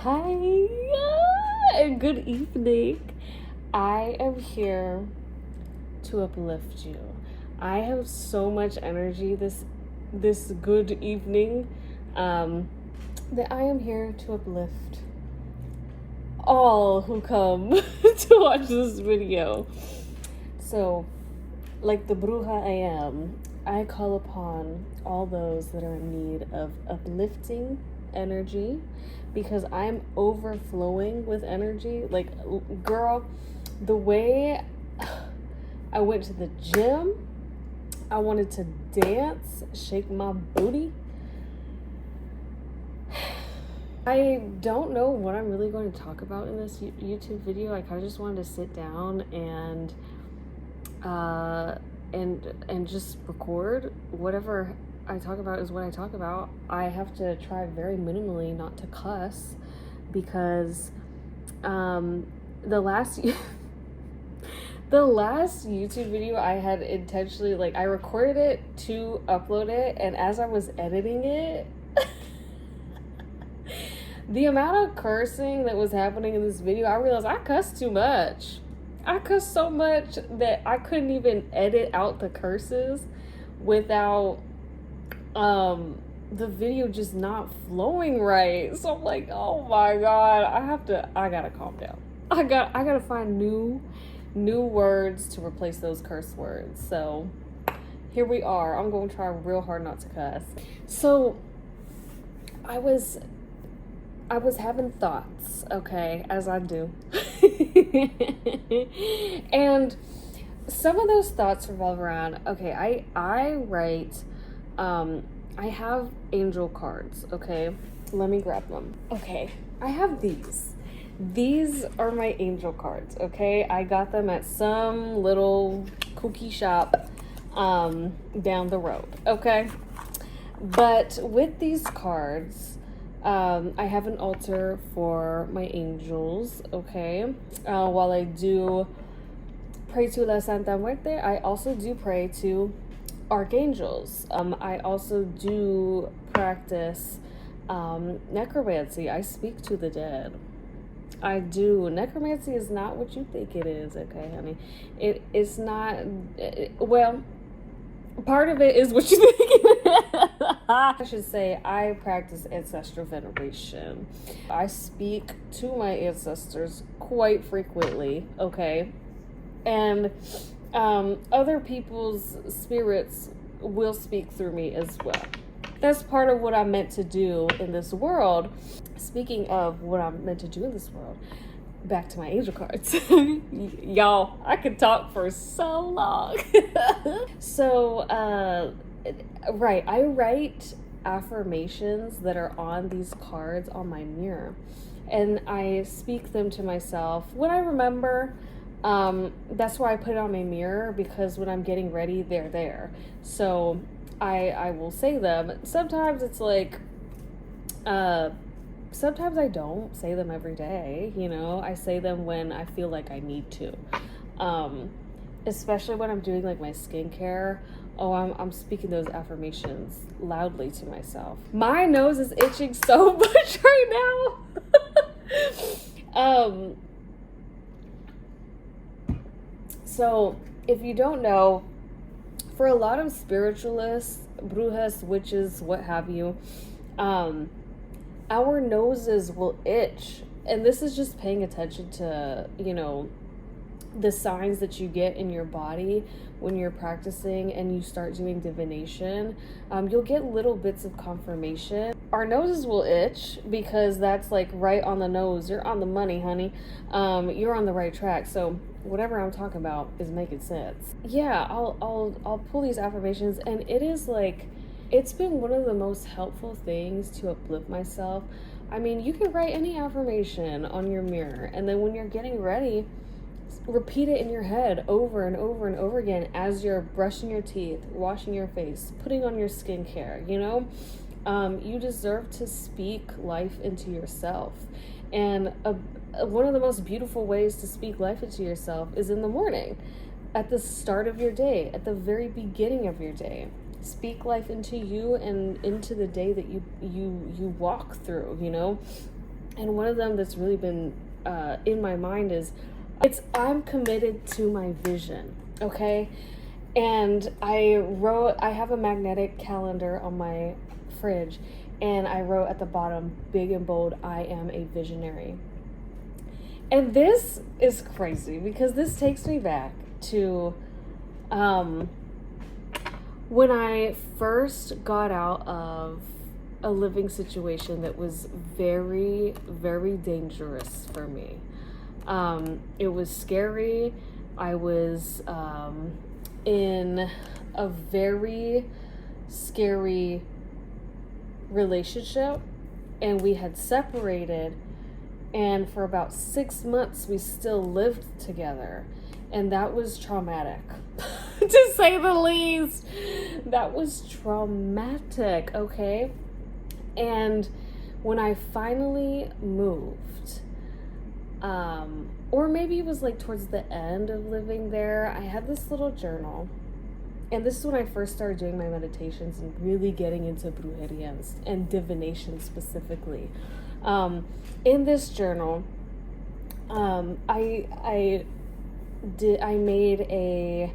Hi and good evening. I am here to uplift you. I have so much energy this good evening that I am here to uplift all who come to watch this video. So, like the bruja I am, I call upon all those that are in need of uplifting energy because I'm overflowing with energy. Like, girl, the way I went to the gym, I wanted to dance, shake my booty. I don't know what I'm really going to talk about in this YouTube video. I kind of just wanted to sit down and just record. Whatever I talk about is what I talk about. I have to try very minimally not to cuss because the last the last YouTube video I had intentionally, like, I recorded it to upload it, and as I was editing it, the amount of cursing that was happening in this video, I realized I cussed too much. I cussed so much that I couldn't even edit out the curses without the video just not flowing right. So I'm like, oh my god, I gotta calm down. I gotta find new words to replace those curse words. So here we are. I'm gonna try real hard not to cuss. So I was having thoughts, okay, as I do. And some of those thoughts revolve around, okay, I write, I have angel cards, okay? Let me grab them. Okay, I have these. These are my angel cards, okay? I got them at some little cookie shop down the road, okay? But with these cards, I have an altar for my angels, okay? While I do pray to La Santa Muerte, I also do pray to archangels. I also do practice necromancy. I speak to the dead. I do. Necromancy is not what you think it is, okay, honey? It's not, well, part of it is what you think. I should say I practice ancestral veneration. I speak to my ancestors quite frequently, okay? And other people's spirits will speak through me as well. That's part of what I'm meant to do in this world. Speaking of what I'm meant to do in this world, back to my angel cards. Y'all, I could talk for so long. So, right, I write affirmations that are on these cards on my mirror, and I speak them to myself when I remember. That's why I put it on my mirror, because when I'm getting ready, they're there. So I will say them. Sometimes it's like, sometimes I don't say them every day, you know. I say them when I feel like I need to. Especially when I'm doing like my skincare. Oh, I'm speaking those affirmations loudly to myself. My nose is itching so much right now. So if you don't know, for a lot of spiritualists, brujas, witches, what have you, our noses will itch. And this is just paying attention to, you know, the signs that you get in your body when you're practicing and you start doing divination. You'll get little bits of confirmation. Our noses will itch because that's like right on the nose. You're on the money, honey. You're on the right track. So whatever I'm talking about is making sense. Yeah, I'll pull these affirmations, and it is like, it's been one of the most helpful things to uplift myself. I mean, you can write any affirmation on your mirror, and then when you're getting ready, repeat it in your head over and over and over again as you're brushing your teeth, washing your face, putting on your skincare, you know? You deserve to speak life into yourself. And one of the most beautiful ways to speak life into yourself is in the morning, at the start of your day, at the very beginning of your day. Speak life into you and into the day that you walk through, you know? And one of them that's really been in my mind is I'm committed to my vision, okay? And I have a magnetic calendar on my fridge, and I wrote at the bottom, big and bold, I am a visionary. And this is crazy because this takes me back to when I first got out of a living situation that was very, very dangerous for me. It was scary. I was in a very scary relationship, and we had separated, and for about 6 months we still lived together, and that was traumatic. To say the least. That was traumatic, okay? And when I finally moved, or maybe it was like towards the end of living there, I had this little journal. And this is when I first started doing my meditations and really getting into brujeria and divination specifically. In this journal, I made a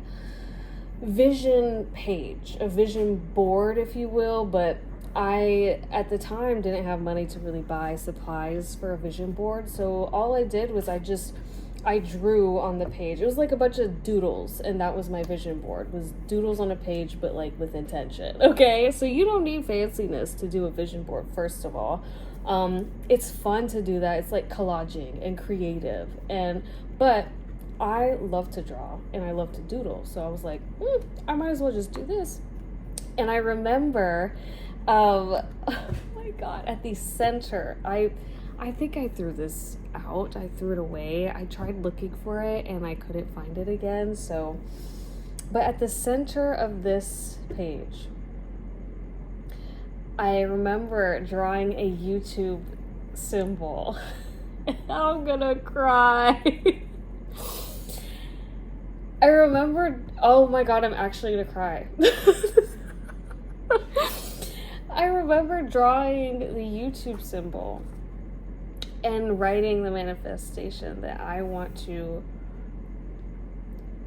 vision page, a vision board, if you will, but I, at the time, didn't have money to really buy supplies for a vision board. So all I did was I drew on the page. It was like a bunch of doodles, and that was my vision board, was doodles on a page, but like with intention. Okay, so you don't need fanciness to do a vision board, first of all. It's fun to do that. It's like collaging and creative, but I love to draw and I love to doodle. So I was like, I might as well just do this. And I remember, oh my God, at the center, I think I threw this out. I threw it away. I tried looking for it and I couldn't find it again. So, but at the center of this page, I remember drawing a YouTube symbol. I'm gonna cry. I remember, oh my God, I'm actually gonna cry. I remember drawing the YouTube symbol and writing the manifestation that I want to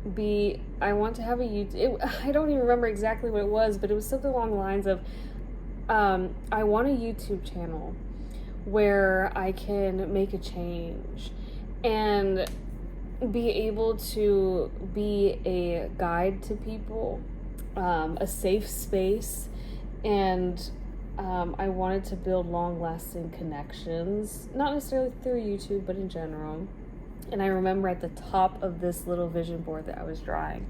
have a YouTube. I don't even remember exactly what it was, but it was something along the lines of, I want a YouTube channel where I can make a change and be able to be a guide to people, a safe space, and I wanted to build long-lasting connections, not necessarily through YouTube, but in general. And I remember at the top of this little vision board that I was drawing,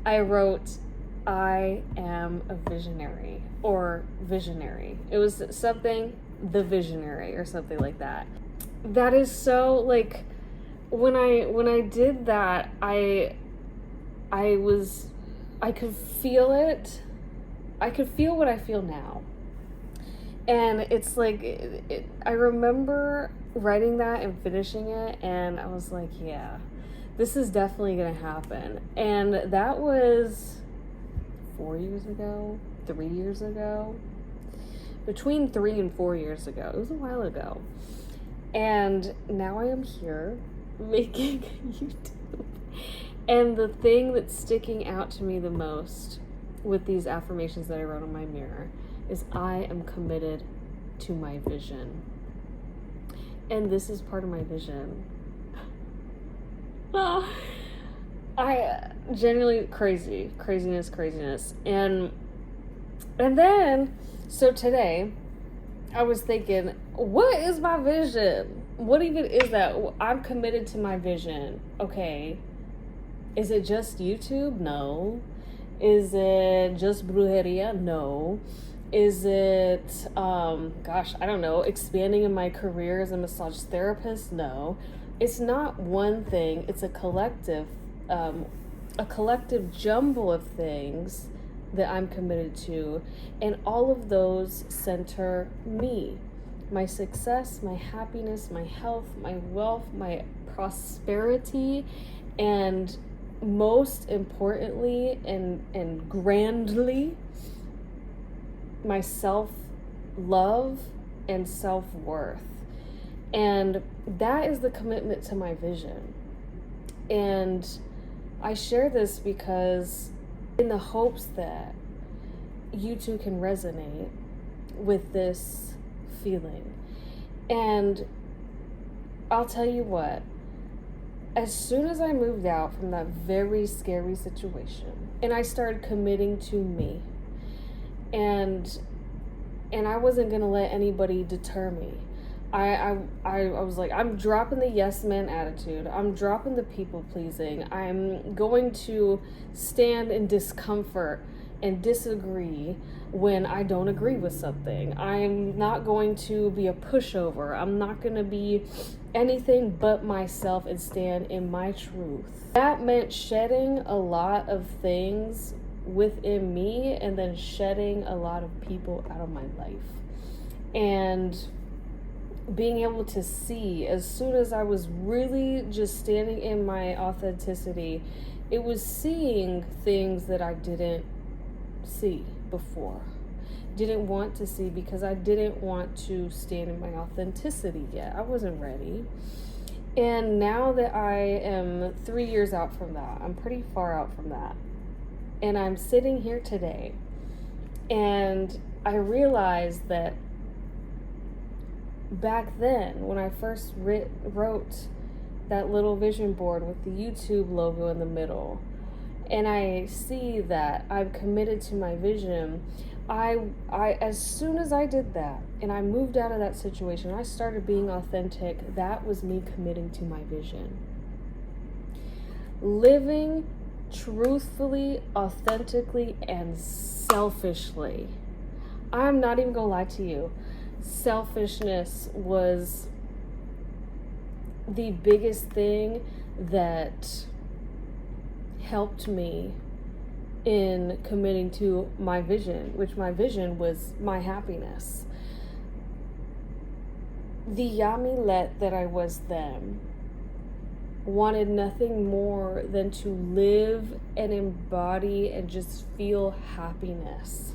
I wrote, I am a visionary, or visionary. It was something, the visionary, or something like that. That is so, like, when I did that, I could feel it. I could feel what I feel now. And it's like, I remember writing that and finishing it, and I was like, yeah, this is definitely gonna happen. And that was 4 years ago, 3 years ago, between 3 and 4 years ago. It was a while ago. And now I am here making YouTube. And the thing that's sticking out to me the most with these affirmations that I wrote on my mirror is I am committed to my vision. And this is part of my vision. I generally craziness. And then, so today, I was thinking, what is my vision? What even is that? I'm committed to my vision. Okay. Is it just YouTube? No. Is it just brujeria? No. Is it, I don't know, expanding in my career as a massage therapist? No. It's not one thing. It's a collective jumble of things that I'm committed to. And all of those center me. My success, my happiness, my health, my wealth, my prosperity, and most importantly and grandly, my self-love and self-worth. And that is the commitment to my vision. And I share this because in the hopes that you too can resonate with this feeling. And I'll tell you what, as soon as I moved out from that very scary situation and I started committing to me, and I wasn't gonna let anybody deter me. I was like, I'm dropping the yes man attitude. I'm dropping the people pleasing. I'm going to stand in discomfort and disagree when I don't agree with something. I'm not going to be a pushover. I'm not going to be anything but myself and stand in my truth. That meant shedding a lot of things within me and then shedding a lot of people out of my life. And being able to see, as soon as I was really just standing in my authenticity, it was seeing things that I didn't see before, didn't want to see, because I didn't want to stand in my authenticity yet. I wasn't ready. And now that I am 3 years out from that, I'm pretty far out from that, and I'm sitting here today, and I realized that back then, when I first wrote that little vision board with the YouTube logo in the middle, and I see that I'm committed to my vision, I as soon as I did that and I moved out of that situation, I started being authentic. That was me committing to my vision. Living truthfully, authentically, and selfishly. I'm not even gonna lie to you. Selfishness was the biggest thing that helped me in committing to my vision, which my vision was my happiness. The Yamilet that I was then wanted nothing more than to live and embody and just feel happiness.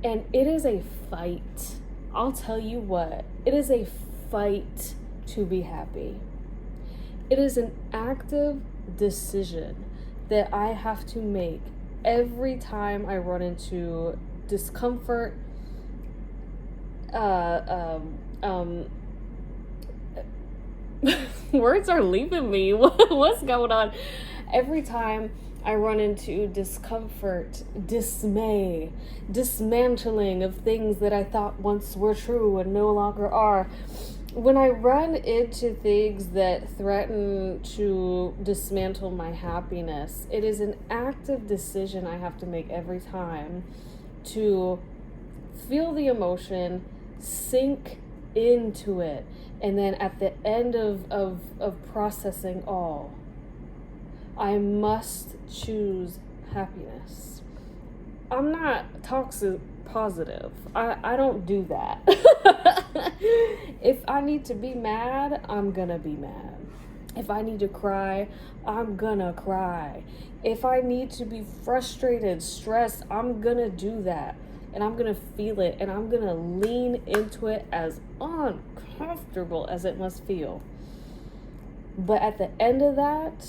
And it is a fight. I'll tell you what, it is a fight to be happy. It is an active decision that I have to make every time I run into discomfort, words are leaving me. What's going on? Every time I run into discomfort, dismay, dismantling of things that I thought once were true and no longer are. When I run into things that threaten to dismantle my happiness, it is an active decision I have to make every time to feel the emotion, sink into it, and then at the end of processing all, I must choose happiness. I'm not toxic positive. I don't do that. If I need to be mad, I'm gonna be mad. If I need to cry, I'm gonna cry. If I need to be frustrated, stressed, I'm gonna do that. And I'm gonna feel it, and I'm gonna lean into it as uncomfortable as it must feel. But at the end of that,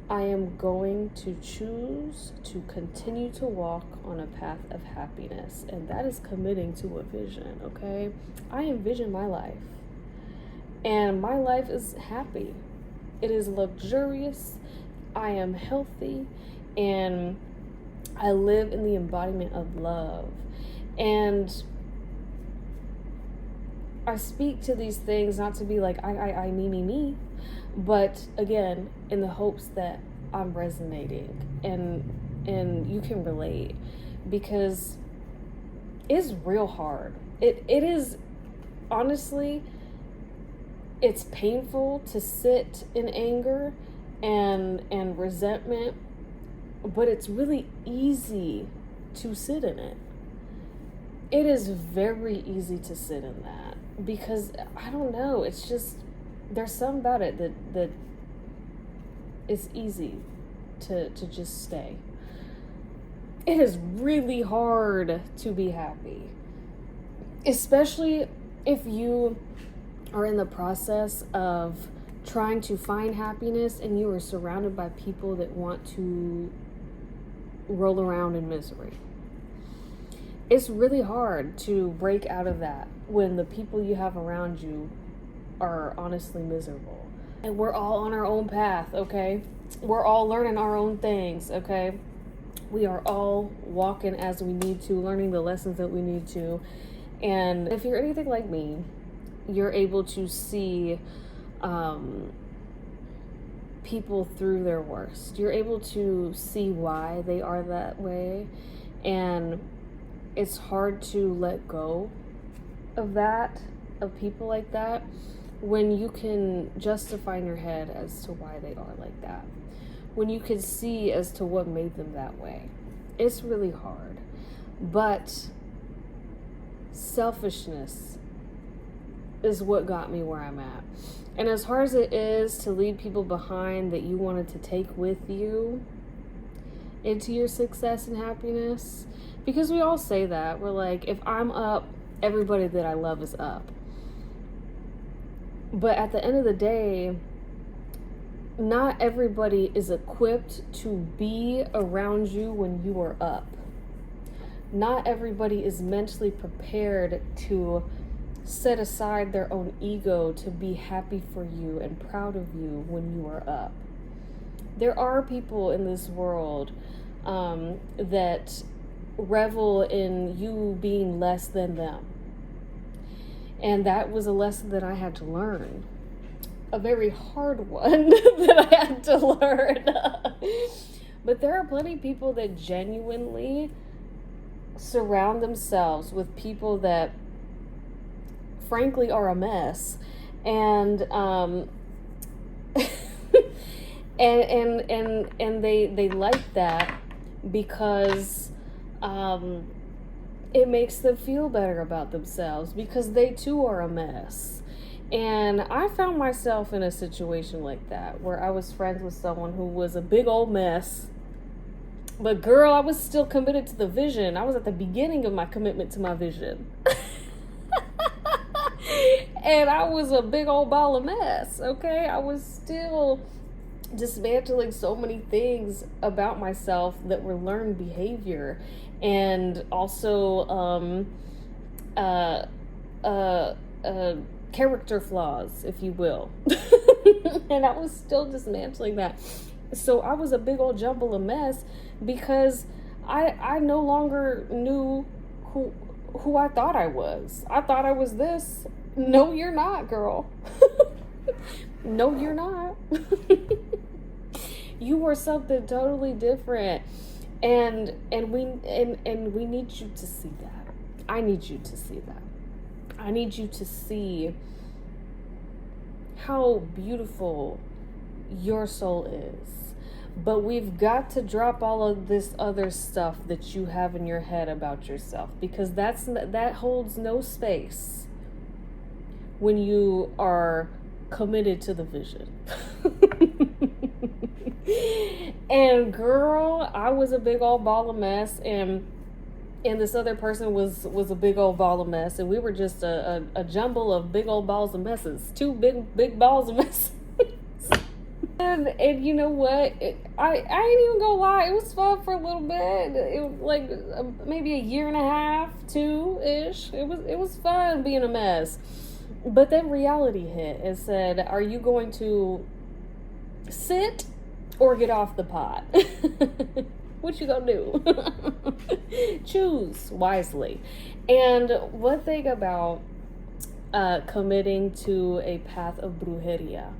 I am going to choose to continue to walk on a path of happiness. And that is committing to a vision, okay? I envision my life. And my life is happy. It is luxurious. I am healthy. And I live in the embodiment of love. And I speak to these things not to be like, I, me. But again, in the hopes that I'm resonating and you can relate, because it's real hard. It is, honestly, it's painful to sit in anger and resentment, but it's really easy to sit in it. It is very easy to sit in that because, I don't know, it's just, there's something about it that it's easy to just stay. It is really hard to be happy, especially if you are in the process of trying to find happiness, and you are surrounded by people that want to roll around in misery. It's really hard to break out of that when the people you have around you are honestly miserable. And we're all on our own path, okay? We're all learning our own things, okay? We are all walking as we need to, learning the lessons that we need to. And if you're anything like me, you're able to see people through their worst. You're able to see why they are that way. And it's hard to let go of that, of people like that, when you can justify in your head as to why they are like that. When you can see as to what made them that way. It's really hard. But selfishness is what got me where I'm at. And as hard as it is to leave people behind that you wanted to take with you into your success and happiness, because we all say that. We're like, if I'm up, everybody that I love is up. But at the end of the day, not everybody is equipped to be around you when you are up. Not everybody is mentally prepared to set aside their own ego to be happy for you and proud of you when you are up. There are people in this world that revel in you being less than them. And that was a lesson that I had to learn. A very hard one that I had to learn. But there are plenty of people that genuinely surround themselves with people that frankly are a mess. And and they like that because it makes them feel better about themselves, because they too are a mess. And I found myself in a situation like that, where I was friends with someone who was a big old mess. But girl, I was still committed to the vision. I was at the beginning of my commitment to my vision. And I was a big old ball of mess, okay? I was still dismantling so many things about myself that were learned behavior, and also character flaws, if you will. And I was still dismantling that. So I was a big old jumble of mess, because I no longer knew who I thought I was. I thought I was this. No, you're not, girl. No, you're not. You were something totally different. And we need you to see that. I need you to see that. I need you to see how beautiful your soul is. But we've got to drop all of this other stuff that you have in your head about yourself, because that holds no space when you are committed to the vision. And girl, I was a big old ball of mess, and this other person was a big old ball of mess, and we were just a jumble of big old balls of messes. Two big balls of messes. And you know what? I ain't even gonna lie. It was fun for a little bit. It was like maybe a year and a half, 2-ish. It was fun being a mess. But then reality hit and said, "Are you going to sit or get off the pot? What you gonna do?" Choose wisely. And one thing about committing to a path of brujeria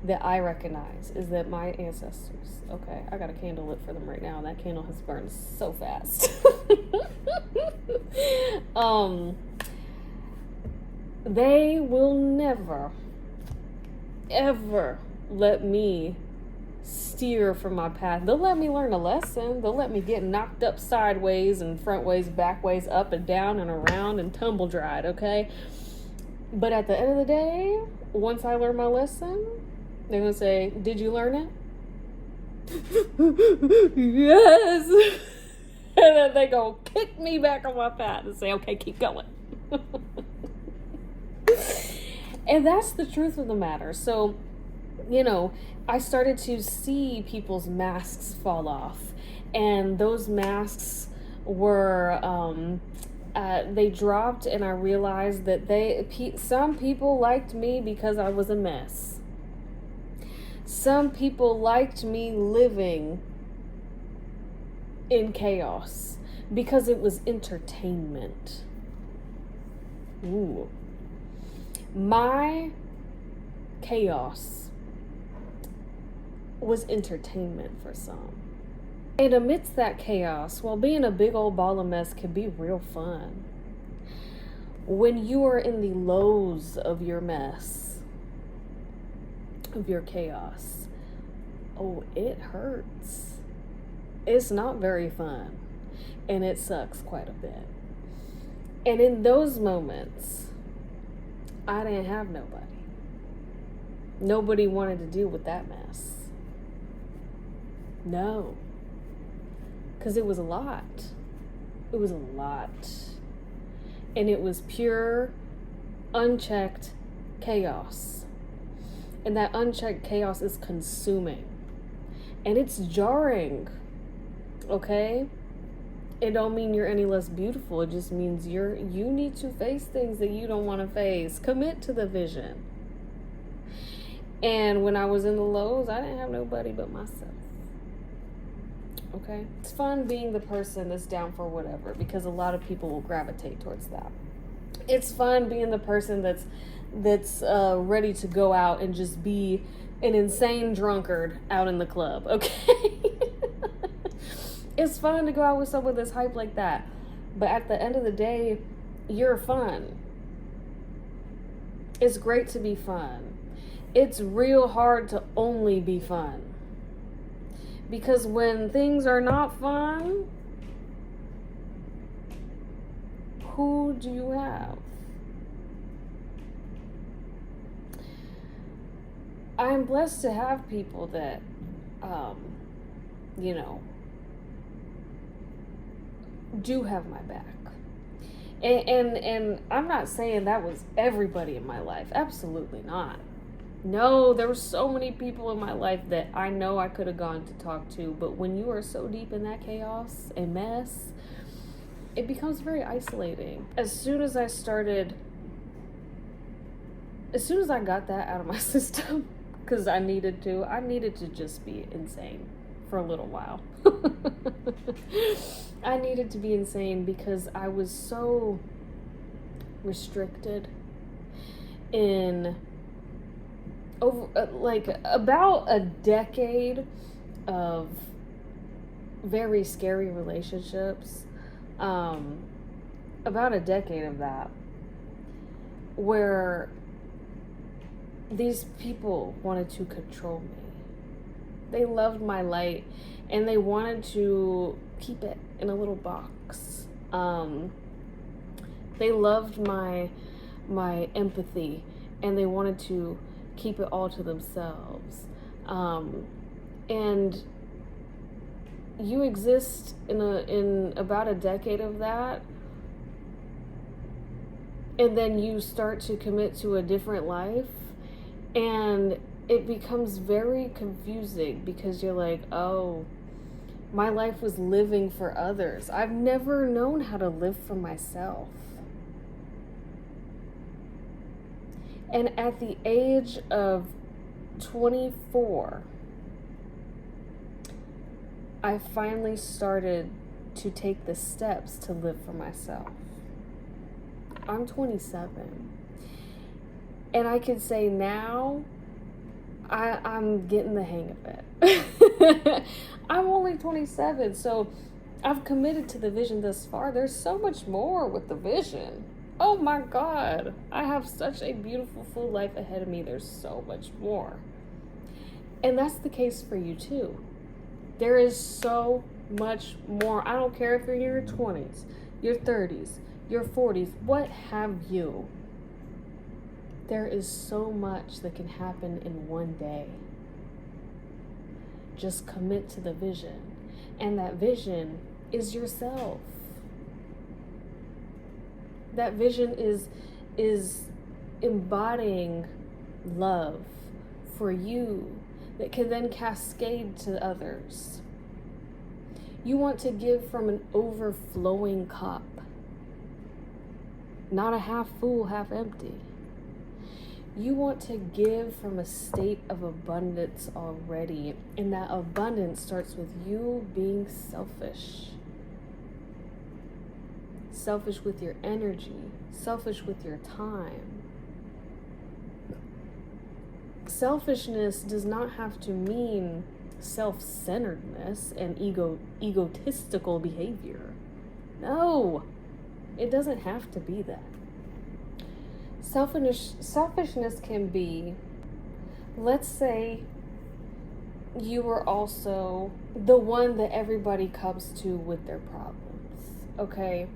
that I recognize is that my ancestors, okay, I got a candle lit for them right now, and that candle has burned so fast. They will never, ever let me steer from my path. They'll let me learn a lesson. They'll let me get knocked up sideways and frontways, backways, up and down and around and tumble dried, okay? But at the end of the day, once I learn my lesson, they're going to say, "Did you learn it?" Yes. And then they go kick me back on my path and say, "Okay, keep going." And that's the truth of the matter. So, you know, I started to see people's masks fall off, and those masks were they dropped, and I realized that some people liked me because I was a mess. Some people liked me living in chaos because it was entertainment. Ooh. My chaos was entertainment for some. And amidst that chaos, well, being a big old ball of mess can be real fun. When you are in the lows of your mess, of your chaos, oh, it hurts. It's not very fun. And it sucks quite a bit. And in those moments, I didn't have nobody. Nobody wanted to deal with that mess. No. Because it was a lot. It was a lot. And it was pure, unchecked chaos. And that unchecked chaos is consuming. And it's jarring. Okay? It don't mean you're any less beautiful. It just means you need to face things that you don't want to face. Commit to the vision. And when I was in the lows, I didn't have nobody but myself. Okay? It's fun being the person that's down for whatever, because a lot of people will gravitate towards that. It's fun being the person that's ready to go out and just be an insane drunkard out in the club. Okay? It's fun to go out with someone that's hype like that. But at the end of the day, you're fun. It's great to be fun. It's real hard to only be fun. Because when things are not fun, who do you have? I'm blessed to have people that, do have my back. And I'm not saying that was everybody in my life. Absolutely not. No, there were so many people in my life that I know I could have gone to talk to, but when you are so deep in that chaos and mess, it becomes very isolating. As soon as I got that out of my system, because I needed to just be insane for a little while. I needed to be insane because I was so restricted in about a decade of very scary relationships. About a decade of that, where these people wanted to control me. They loved my light and they wanted to keep it in a little box. They loved my empathy and they wanted to keep it all to themselves. And you exist in about a decade of that, and then you start to commit to a different life, and it becomes very confusing because you're like, oh, my life was living for others. I've never known how to live for myself. And at the age of 24, I finally started to take the steps to live for myself. I'm 27. And I can say now, I'm getting the hang of it. I'm only 27, so I've committed to the vision thus far. There's so much more with the vision. Oh my God. I have such a beautiful, full life ahead of me. There's so much more. And that's the case for you too. There is so much more. I don't care if you're in your 20s, your 30s, your 40s, what have you. There is so much that can happen in one day. Just commit to the vision. And that vision is yourself. That vision is embodying love for you that can then cascade to others. You want to give from an overflowing cup, not a half full, half empty. You want to give from a state of abundance already, and that abundance starts with you being selfish. Selfish with your energy, selfish with your time. Selfishness does not have to mean self-centeredness and egotistical behavior. No, it doesn't have to be that. Selfishness can be, let's say you were also the one that everybody comes to with their problems, okay?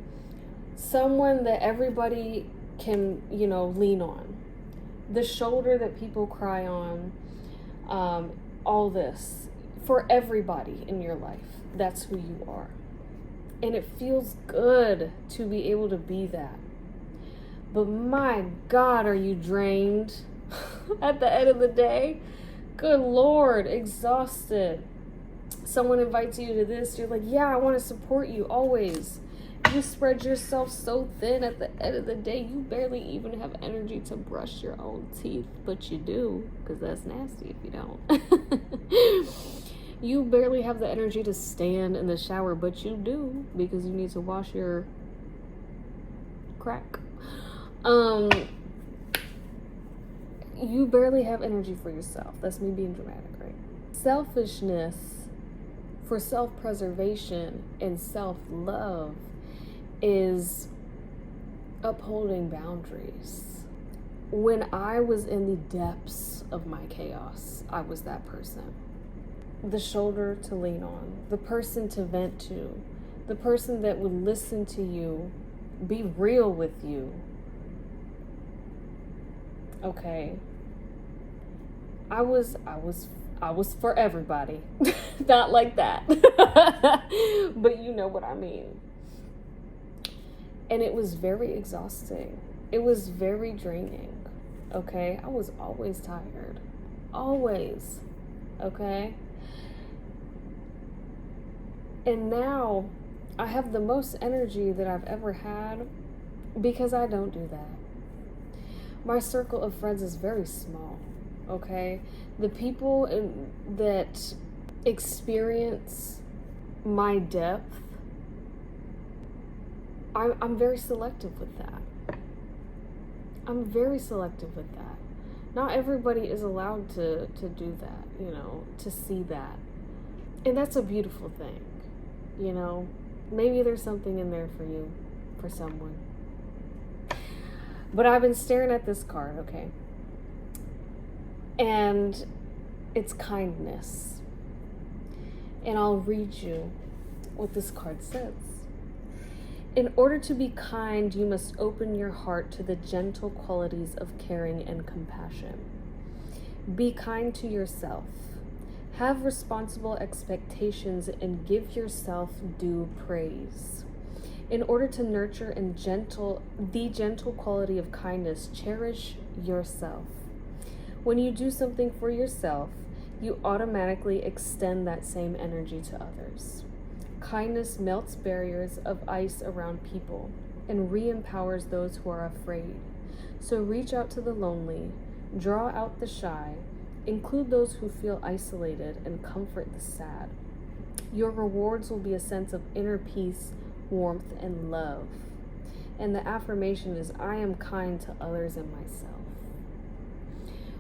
Someone that everybody can, lean on. The shoulder that people cry on, all this. For everybody in your life, that's who you are. And it feels good to be able to be that. But my God, are you drained at the end of the day? Good Lord, exhausted. Someone invites you to this, you're like, yeah, I want to support you always. You spread yourself so thin at the end of the day, you barely even have energy to brush your own teeth, but you do, because that's nasty if you don't. You barely have the energy to stand in the shower, but you do, because you need to wash your crack. You barely have energy for yourself. That's me being dramatic, right? Selfishness for self-preservation and self-love is upholding boundaries. When I was in the depths of my chaos, I was that person. The shoulder to lean on, the person to vent to, the person that would listen to you, be real with you. Okay. I was for everybody. Not like that. But you know what I mean. And it was very exhausting. It was very draining. Okay? I was always tired. Always. Okay? And now I have the most energy that I've ever had because I don't do that. My circle of friends is very small. Okay? The people that experience my depth, I'm very selective with that. I'm very selective with that. Not everybody is allowed to do that, to see that. And that's a beautiful thing, Maybe there's something in there for you, for someone. But I've been staring at this card, okay? And it's kindness. And I'll read you what this card says. In order to be kind, you must open your heart to the gentle qualities of caring and compassion. Be kind to yourself. Have responsible expectations and give yourself due praise. In order to nurture the gentle quality of kindness, cherish yourself. When you do something for yourself, you automatically extend that same energy to others. Kindness melts barriers of ice around people and re-empowers those who are afraid. So reach out to the lonely, draw out the shy, include those who feel isolated, and comfort the sad. Your rewards will be a sense of inner peace, warmth, and love. And the affirmation is, I am kind to others and myself.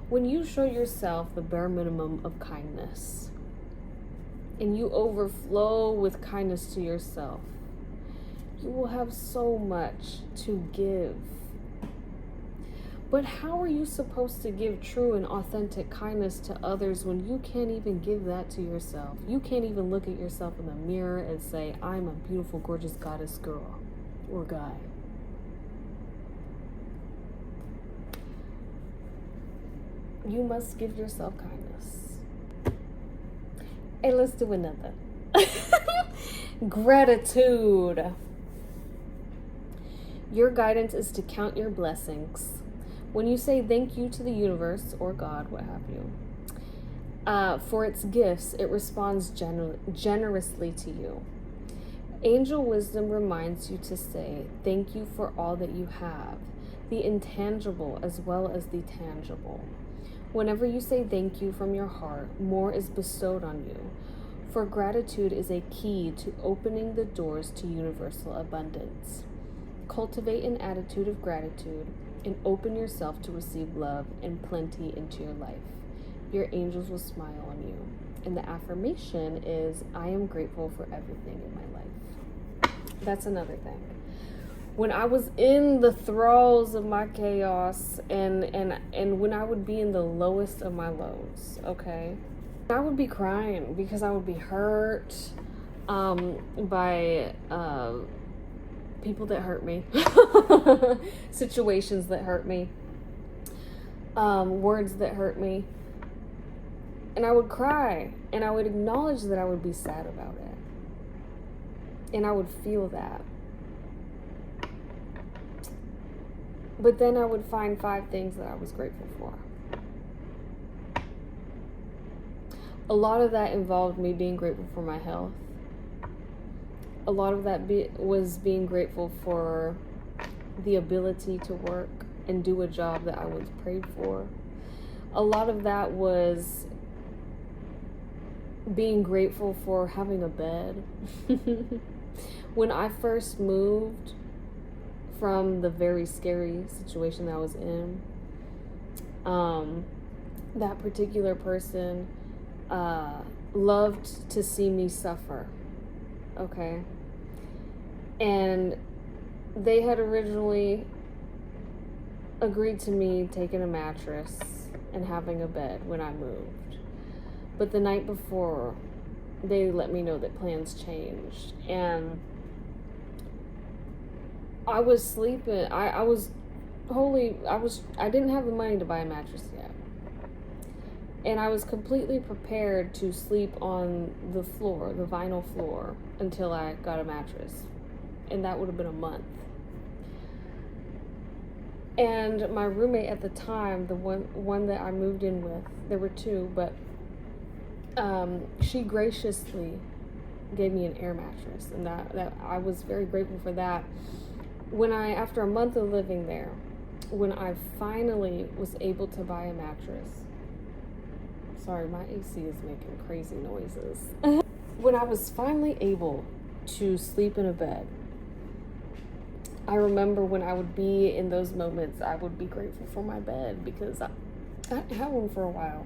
When you show yourself the bare minimum of kindness, and you overflow with kindness to yourself, you will have so much to give. But how are you supposed to give true and authentic kindness to others when you can't even give that to yourself? You can't even look at yourself in the mirror and say, I'm a beautiful, gorgeous goddess girl or guy. You must give yourself kindness. Hey, let's do another. Gratitude. Your guidance is to count your blessings. When you say thank you to the universe or God, what have you, for its gifts, it responds generously to you. Angel wisdom reminds you to say thank you for all that you have, the intangible as well as the tangible. Whenever you say thank you from your heart, more is bestowed on you. For gratitude is a key to opening the doors to universal abundance. Cultivate an attitude of gratitude and open yourself to receive love and plenty into your life. Your angels will smile on you. And the affirmation is, I am grateful for everything in my life. That's another thing. When I was in the thralls of my chaos and when I would be in the lowest of my lows, okay, I would be crying because I would be hurt by people that hurt me, situations that hurt me, words that hurt me. And I would cry and I would acknowledge that I would be sad about it. And I would feel that. But then I would find 5 things that I was grateful for. A lot of that involved me being grateful for my health. A lot of that was being grateful for the ability to work and do a job that I was prayed for. A lot of that was being grateful for having a bed. When I first moved from the very scary situation that I was in, that particular person loved to see me suffer, okay? And they had originally agreed to me taking a mattress and having a bed when I moved. But the night before, they let me know that plans changed. And I was sleeping. I didn't have the money to buy a mattress yet. And I was completely prepared to sleep on the floor, the vinyl floor, until I got a mattress. And that would have been a month. And my roommate at the time, the one that I moved in with, there were 2, but she graciously gave me an air mattress, and that I was very grateful for that. After a month of living there, when I finally was able to buy a mattress, sorry, my AC is making crazy noises. When I was finally able to sleep in a bed, I remember when I would be in those moments, I would be grateful for my bed because I hadn't had one for a while.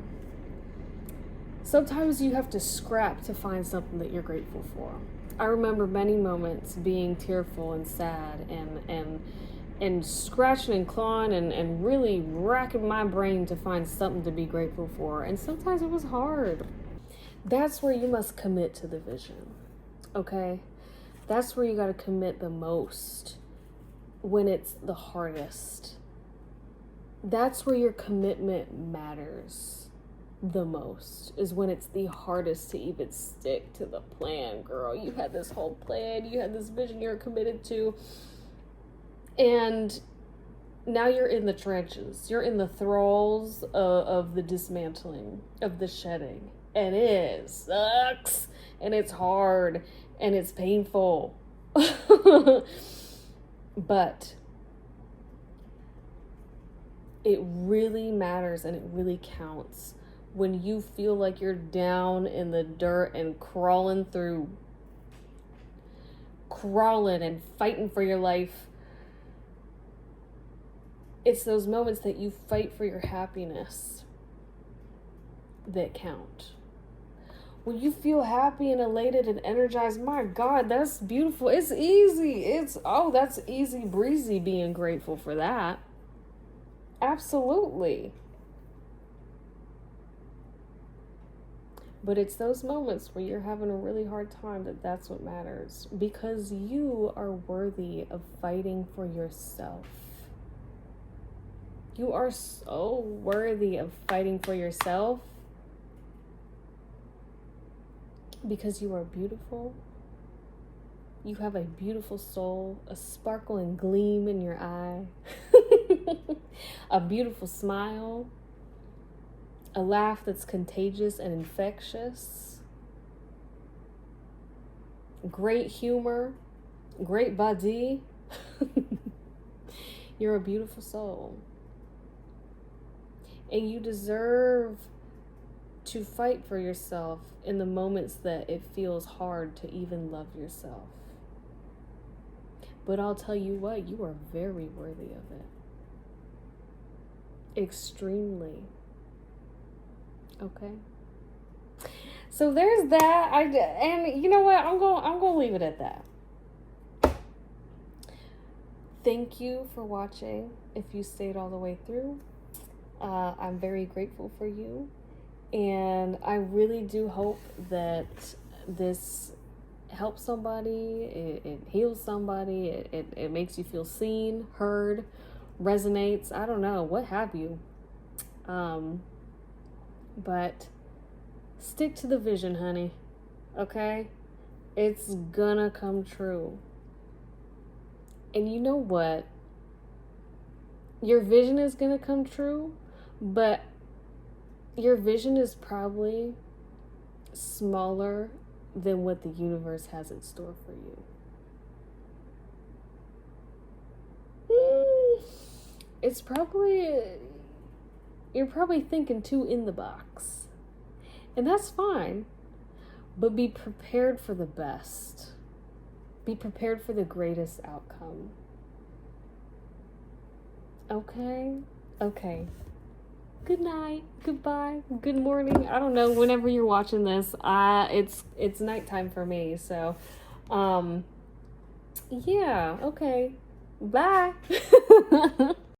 Sometimes you have to scrap to find something that you're grateful for. I remember many moments being tearful and sad and scratching and clawing and really racking my brain to find something to be grateful for. And sometimes it was hard. That's where you must commit to the vision, okay? That's where you got to commit the most when it's the hardest. That's where your commitment matters the most, is when it's the hardest to even stick to the plan, girl. You had this whole plan, you had this vision you're committed to, and now you're in the trenches. You're in the thralls of the dismantling, of the shedding, and it sucks, and it's hard, and it's painful. But it really matters and it really counts when you feel like you're down in the dirt and crawling and fighting for your life. It's those moments that you fight for your happiness that count. When you feel happy and elated and energized, my God, that's beautiful. It's easy. That's easy breezy being grateful for that. Absolutely. But it's those moments where you're having a really hard time that's what matters. Because you are worthy of fighting for yourself. You are so worthy of fighting for yourself. Because you are beautiful. You have a beautiful soul, a sparkle and gleam in your eye. A beautiful smile, a laugh that's contagious and infectious, great humor, great body. You're a beautiful soul. And you deserve to fight for yourself in the moments that it feels hard to even love yourself. But I'll tell you what, you are very worthy of it. Extremely. Okay. So there's that. And you know what? I'm going to leave it at that. Thank you for watching. If you stayed all the way through, I'm very grateful for you. And I really do hope that this helps somebody, it heals somebody, it makes you feel seen, heard, resonates, I don't know, what have you. But stick to the vision, honey, okay? It's gonna come true. And you know what? Your vision is gonna come true, but your vision is probably smaller than what the universe has in store for you. It's probably, you're probably thinking too in the box. And that's fine. But be prepared for the best. Be prepared for the greatest outcome. Okay? Okay. Good night, goodbye, good morning. I don't know, whenever you're watching this, it's nighttime for me. So, yeah, okay. Bye.